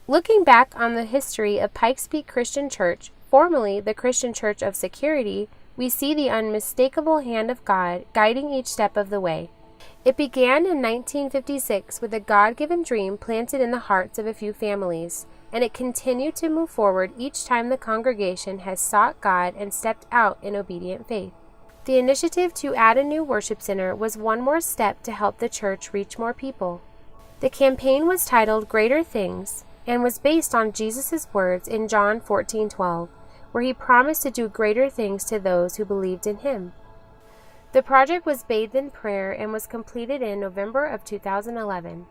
Looking back on the history of Pikes Peak Christian Church, formerly the Christian Church of Security, we see the unmistakable hand of God guiding each step of the way. It began in 1956 with a God-given dream planted in the hearts of a few families, and it continued to move forward each time the congregation has sought God and stepped out in obedient faith. The initiative to add a new worship center was one more step to help the church reach more people. The campaign was titled Greater Things and was based on Jesus' words in John 14:12, where he promised to do greater things to those who believed in him. The project was bathed in prayer and was completed in November of 2011.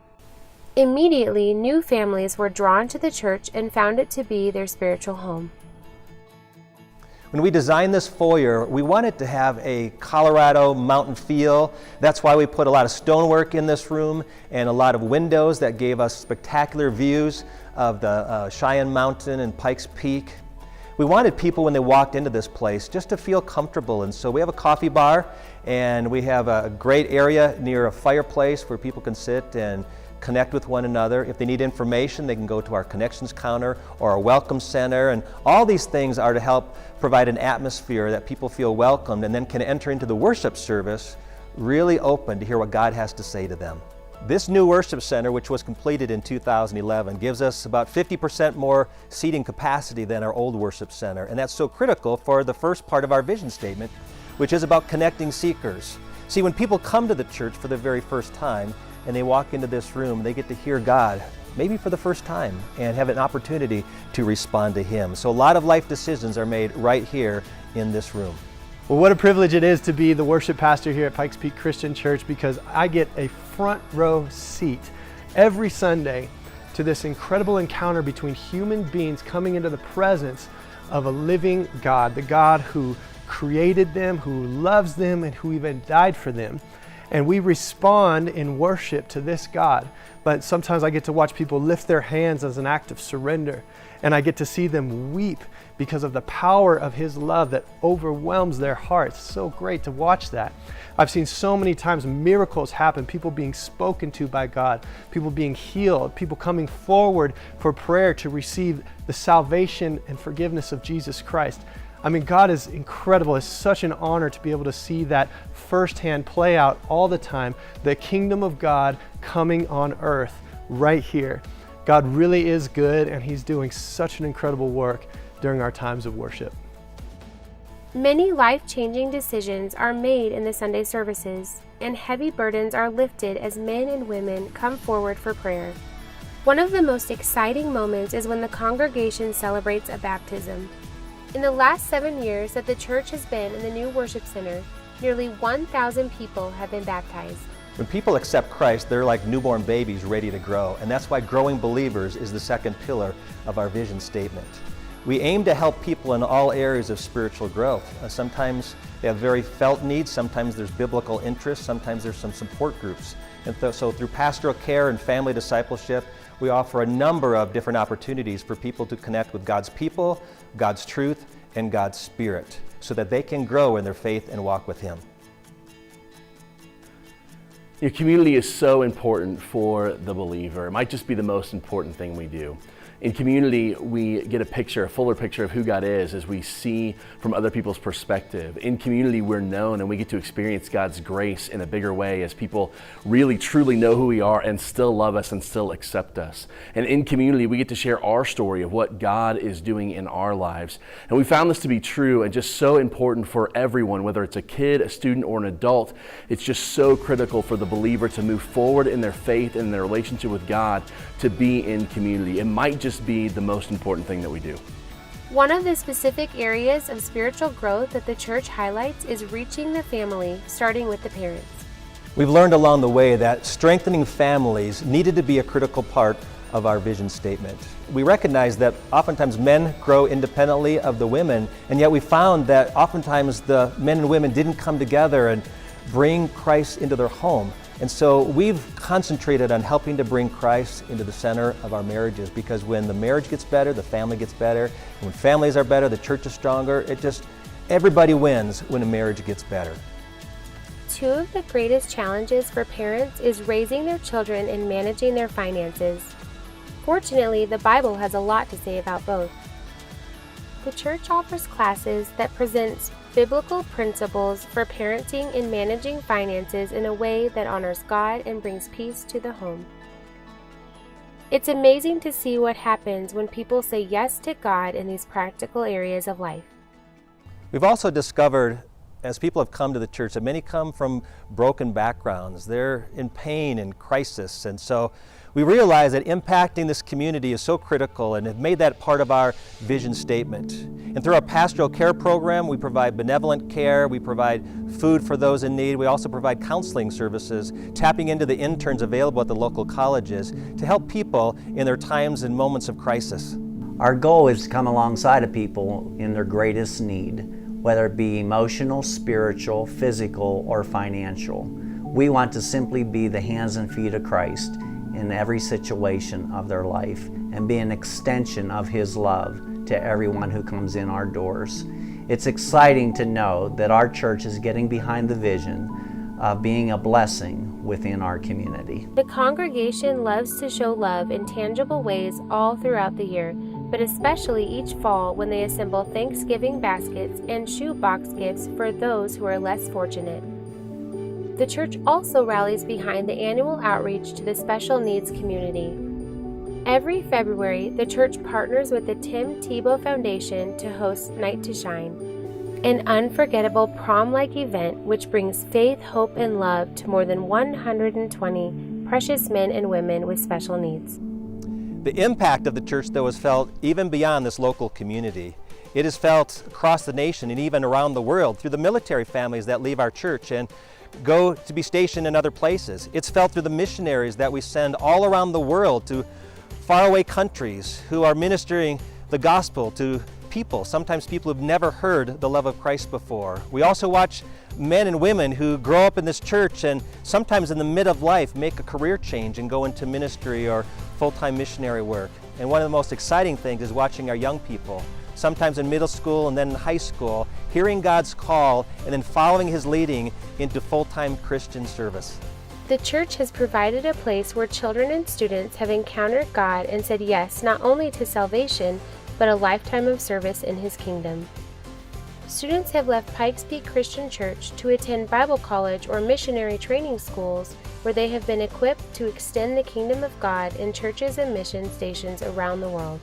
Immediately, new families were drawn to the church and found it to be their spiritual home. When we designed this foyer, we wanted to have a Colorado mountain feel. That's why we put a lot of stonework in this room and a lot of windows that gave us spectacular views of the Cheyenne Mountain and Pikes Peak. We wanted people when they walked into this place just to feel comfortable, and so we have a coffee bar and we have a great area near a fireplace where people can sit and connect with one another. If they need information, they can go to our connections counter or our welcome center, and all these things are to help provide an atmosphere that people feel welcomed and then can enter into the worship service really open to hear what God has to say to them. This new worship center, which was completed in 2011, gives us about 50% more seating capacity than our old worship center, and that's so critical for the first part of our vision statement, which is about connecting seekers. See, when people come to the church for the very first time and they walk into this room, they get to hear God, maybe for the first time, and have an opportunity to respond to Him. So a lot of life decisions are made right here in this room. Well, what a privilege it is to be the worship pastor here at Pikes Peak Christian Church, because I get a front row seat every Sunday to this incredible encounter between human beings coming into the presence of a living God, the God who created them, who loves them, and who even died for them. And we respond in worship to this God. But sometimes I get to watch people lift their hands as an act of surrender, and I get to see them weep because of the power of His love that overwhelms their hearts. So great to watch that. I've seen so many times miracles happen, people being spoken to by God, people being healed, people coming forward for prayer to receive the salvation and forgiveness of Jesus Christ. I mean, God is incredible. It's such an honor to be able to see that firsthand play out all the time. The kingdom of God coming on earth right here. God really is good, and He's doing such an incredible work during our times of worship. Many life-changing decisions are made in the Sunday services, and heavy burdens are lifted as men and women come forward for prayer. One of the most exciting moments is when the congregation celebrates a baptism. In the last 7 years that the church has been in the new worship center, nearly 1,000 people have been baptized. When people accept Christ, they're like newborn babies ready to grow, and that's why growing believers is the second pillar of our vision statement. We aim to help people in all areas of spiritual growth. Sometimes they have very felt needs, sometimes there's biblical interest, sometimes there's some support groups. And so through pastoral care and family discipleship, we offer a number of different opportunities for people to connect with God's people, God's truth, and God's Spirit, so that they can grow in their faith and walk with Him. Your community is so important for the believer. It might just be the most important thing we do. In community, we get a fuller picture of who God is as we see from other people's perspective. In community, we're known and we get to experience God's grace in a bigger way as people really truly know who we are and still love us and still accept us. And in community, we get to share our story of what God is doing in our lives. And we found this to be true and just so important for everyone, whether it's a kid, a student, or an adult. It's just so critical for the believer to move forward in their faith and their relationship with God to be in community. It might just be the most important thing that we do. One of the specific areas of spiritual growth that the church highlights is reaching the family, starting with the parents. We've learned along the way that strengthening families needed to be a critical part of our vision statement. We recognize that oftentimes men grow independently of the women, and yet we found that oftentimes the men and women didn't come together and bring Christ into their home. And so we've concentrated on helping to bring Christ into the center of our marriages, because when the marriage gets better, the family gets better. And when families are better, the church is stronger. Everybody wins when a marriage gets better. Two of the greatest challenges for parents is raising their children and managing their finances. Fortunately, the Bible has a lot to say about both. The church offers classes that presents biblical principles for parenting and managing finances in a way that honors God and brings peace to the home. It's amazing to see what happens when people say yes to God in these practical areas of life. We've also discovered, as people have come to the church, that many come from broken backgrounds. They're in pain and crisis, and so we realize that impacting this community is so critical and have made that part of our vision statement. And through our pastoral care program, we provide benevolent care, we provide food for those in need, we also provide counseling services, tapping into the interns available at the local colleges to help people in their times and moments of crisis. Our goal is to come alongside of people in their greatest need, whether it be emotional, spiritual, physical, or financial. We want to simply be the hands and feet of Christ in every situation of their life and be an extension of His love to everyone who comes in our doors. It's exciting to know that our church is getting behind the vision of being a blessing within our community. The congregation loves to show love in tangible ways all throughout the year, but especially each fall when they assemble Thanksgiving baskets and shoebox gifts for those who are less fortunate. The church also rallies behind the annual outreach to the special needs community. Every February, the church partners with the Tim Tebow Foundation to host Night to Shine, an unforgettable prom-like event which brings faith, hope, and love to more than 120 precious men and women with special needs. The impact of the church, though, is felt even beyond this local community. It is felt across the nation and even around the world through the military families that leave our church and go to be stationed in other places. It's felt through the missionaries that we send all around the world to faraway countries who are ministering the gospel to people, sometimes people who've never heard the love of Christ before. We also watch men and women who grow up in this church and sometimes in the mid of life make a career change and go into ministry or full-time missionary work. And one of the most exciting things is watching our young people, sometimes in middle school and then in high school, hearing God's call and then following His leading into full-time Christian service. The church has provided a place where children and students have encountered God and said yes not only to salvation, but a lifetime of service in His kingdom. Students have left Pikes Peak Christian Church to attend Bible college or missionary training schools where they have been equipped to extend the kingdom of God in churches and mission stations around the world.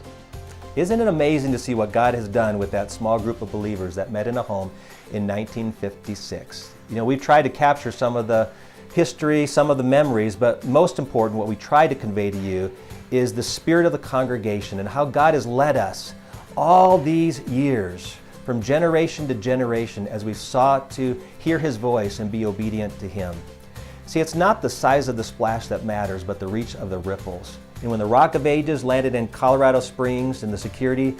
Isn't it amazing to see what God has done with that small group of believers that met in a home in 1956? You know, we've tried to capture some of the history, some of the memories, but most important, what we try to convey to you is the spirit of the congregation and how God has led us all these years from generation to generation as we've sought to hear His voice and be obedient to Him. See, it's not the size of the splash that matters, but the reach of the ripples. And when the Rock of Ages landed in Colorado Springs in the Security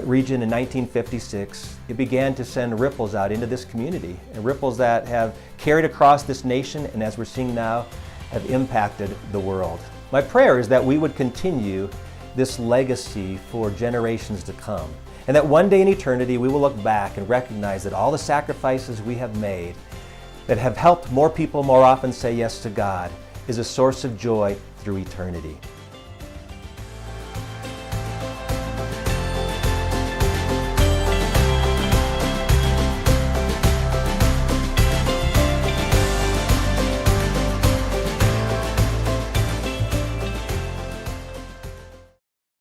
region in 1956, it began to send ripples out into this community, and ripples that have carried across this nation and, as we're seeing now, have impacted the world. My prayer is that we would continue this legacy for generations to come, and that one day in eternity we will look back and recognize that all the sacrifices we have made that have helped more people more often say yes to God is a source of joy through eternity.